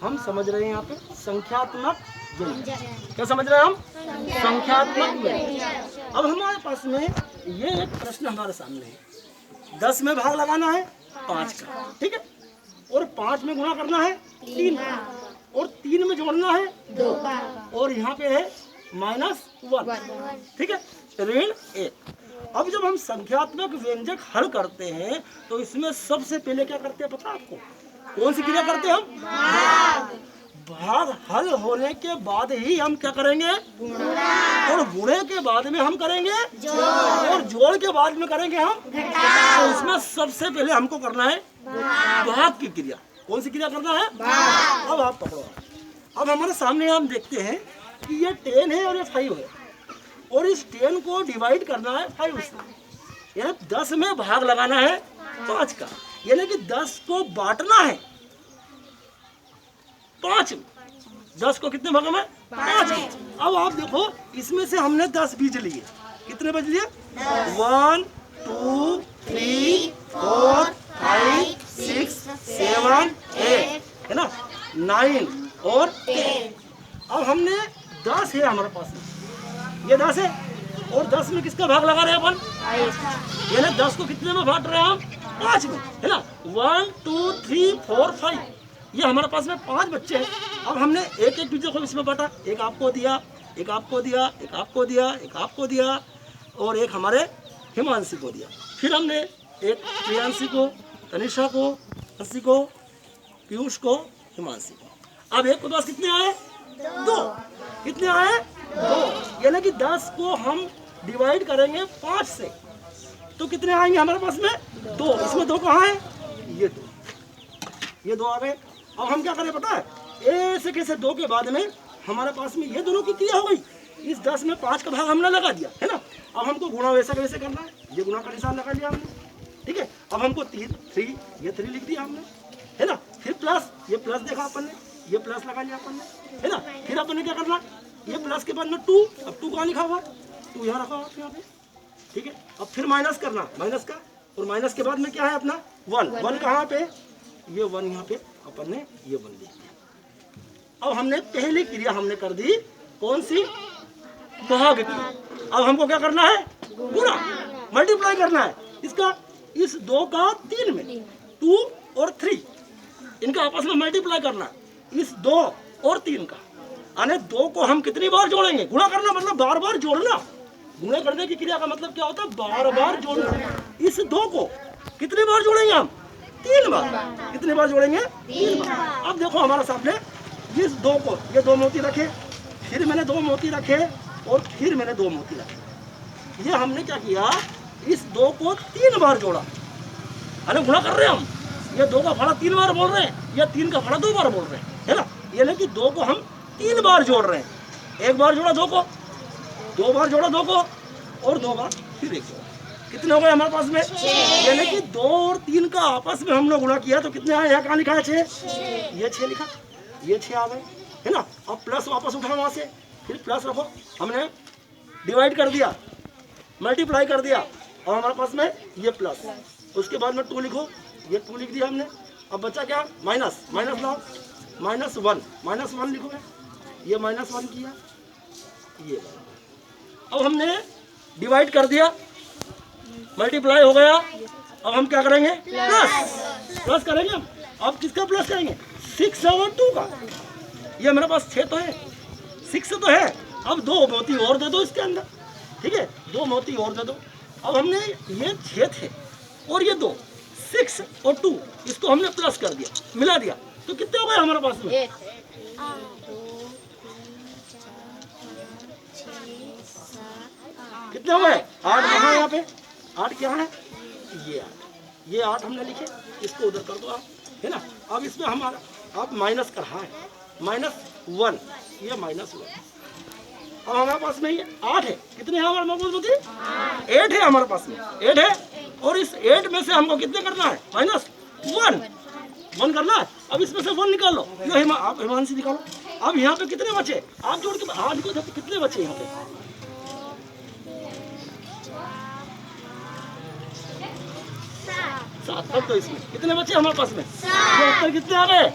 हम समझ रहे हैं यहाँ पे संख्यात्मक व्यंजक। क्या समझ रहे हैं हम? संख्यात्मक व्यंजक। अब हमारे पास में ये एक प्रश्न हमारे सामने है, 10 में भाग लगाना है 5 का, ठीक है, और 5 में गुणा करना है 3 का, और 3 में जोड़ना है 2 का, और यहाँ पे है -1, ठीक है, ऋण 1। अब जब हम संख्यात्मक व्यंजक हल करते हैं तो इसमें सबसे पहले क्या करते हैं पता आपको? कौन सी क्रिया करते हैं हम? भाग हल होने के बाद ही हम क्या करेंगे? और गुणे के बाद में हम करेंगे और जोड़ के बाद में करेंगे हम। तो इसमें सबसे पहले हमको करना है भाग की क्रिया। कौन सी क्रिया करना है? अब आप पकड़ो। अब हमारे सामने हम देखते हैं कि ये 10 है और ये 5 है, और इस 10 को डिवाइड करना है 5 से, यानी 10 में भाग लगाना है 5 का, यानी कि 10 को बांटना है 5 में। 10 को कितने भागों में? 5 में। अब आप देखो इसमें से हमने 10 बीज लिए। कितने बच लिए? 1 2 3 4 5 6 7 8 है ना, 9 और 10। अब हमने 10 है हमारे पास में, ये 10 है, और 10 में किसका भाग लगा रहे हैं अपन? यानी 10 को कितने में बांट रहे हैं हम? 5 में, है ना। 1 2 3 4 5, ये हमारे पास में 5 बच्चे हैं। अब हमने एक एक बीजों को इसमें बांटा, एक आपको दिया, एक आपको दिया, एक आपको दिया, एक आपको दिया, और एक हमारे हिमांशी को दिया। फिर हमने एक प्रियांशी को, तनिषा को, हंसी को, पीयूष को, हिमांशी को। अब एक के पास कितने आए? 2। कितने आए? 2। यानी कि 10 को हम डिवाइड करेंगे 5 से, तो कितने आएंगे हमारे पास में? 2। इसमें 2 कहाँ है? ये 2, ये 2 आ गए। अब हम क्या करें पता है? ऐसे कैसे 2 के बाद में हमारे पास में ये दोनों की क्रिया हो गई। इस 10 में 5 का भाग हमने लगा दिया, है ना। अब हमको गुणा वैसा कैसे करना है? ये गुणा का निशान लगा लिया हमने, ठीक है। अब हमको 3 ये 3 लिख दिया हमने, है ना। फिर प्लस, ये प्लस देखा अपन ने, ये प्लस लगा लिया अपन ने, है ना। फिर अपन ने क्या करना? ये प्लस के बाद में 2, अब 2 कहाँ लिखा हुआ? 2 यहाँ रखा हुआ यहाँ पे, ठीक है। अब फिर माइनस करना, माइनस का, और माइनस के बाद में क्या है अपना? 1 कहाँ पे? ये 1 यहाँ पे अपन ने ये 1 लिख दिया। अब हमने पहली क्रिया हमने कर दी, कौन सी? भाग की। अब हमको क्या करना है? गुणा, मल्टीप्लाई करना है इसका, इस 2 का 3 में, 2 और 3 इनका आपस में मल्टीप्लाई करना, इस 2 और 3 का। यानी 2 को हम कितनी बार जोड़ेंगे? गुणा करना मतलब बार बार जोड़ना। गुणा करने की क्रिया का मतलब क्या होता है? बार बार जोड़ना। इस 2 को कितनी बार जोड़ेंगे हम? 3 बार। कितनी बार जोड़ेंगे? 3 बार। अब देखो हमारे सामने इस 2 को, ये 2 मोती रखे, फिर मैंने 2 मोती रखे, और फिर मैंने 2 मोती रखे। ये हमने क्या किया? इस 2 को 3 बार जोड़ा, अरे गुणा कर रहे हैं हम। ये 2 का फाड़ा 3 बार बोल रहे हैं, या 3 का फाड़ा 2 बार बोल रहे हैं, है ना। यानी कि 2 को हम 3 बार जोड़ रहे हैं। 1 बार जोड़ा 2 को, 2 बार जोड़ा 2 को, और 2 बार फिर 1 जोड़ा। कितने हो गए हमारे पास में? यानी कि 2 और 3 का आपस में हम लोग गुणा किया तो कितने आए? यहाँ कहाँ लिखा है? 6। ये 6 लिखा, ये 6 आ गए, है ना। अब प्लस वापस उठाओ वहाँ से, फिर प्लस रखो। हमने डिवाइड कर दिया, मल्टीप्लाई कर दिया, और हमारे पास में ये प्लस, उसके बाद में 2 लिखो, ये 2 लिख दिया हमने। अब बचा क्या? माइनस, माइनस लाओ, -1 लिखो, ये -1 किया, ये। अब हमने डिवाइड कर दिया, मल्टीप्लाई हो गया। अब हम क्या करेंगे? प्लस करेंगे हम। अब किसका प्लस करेंगे? 6 और 2 का। ये मेरे पास 6 तो है, 6 तो है। अब 2 मोती और दे दो इसके अंदर, ठीक है, 2 मोती और दे दो। अब हमने ये 6 थे और ये 2, 6 और 2, इसको हमने प्लस कर दिया, मिला दिया, तो कितने हो गए हमारे पास में? 1 2 कितने हो गए? 8 कहाँ है यहाँ पे? 8 क्या है? ये 8 हमने लिखे, इसको उधर कर दो आप, है ना। अब इसमें हमारा अब माइनस कर रहा है, -1, ये -1। अब हमारे पास में ये 8 है। कितने हैं हमारे पास में? 8 है हमारे पास में, 8 है। और इस 8 में से हमको कितने करना है? -1 करना है। अब इसमें से 1 निकाल लो, ये आप हिमांशी निकालो। अब यहाँ पे कितने बचे? आप जोड़ के 8 को कितने बचे यहाँ पे? 7। अब तो इसमें कितने बचे हमारे पास में? 7। कितने आ गए?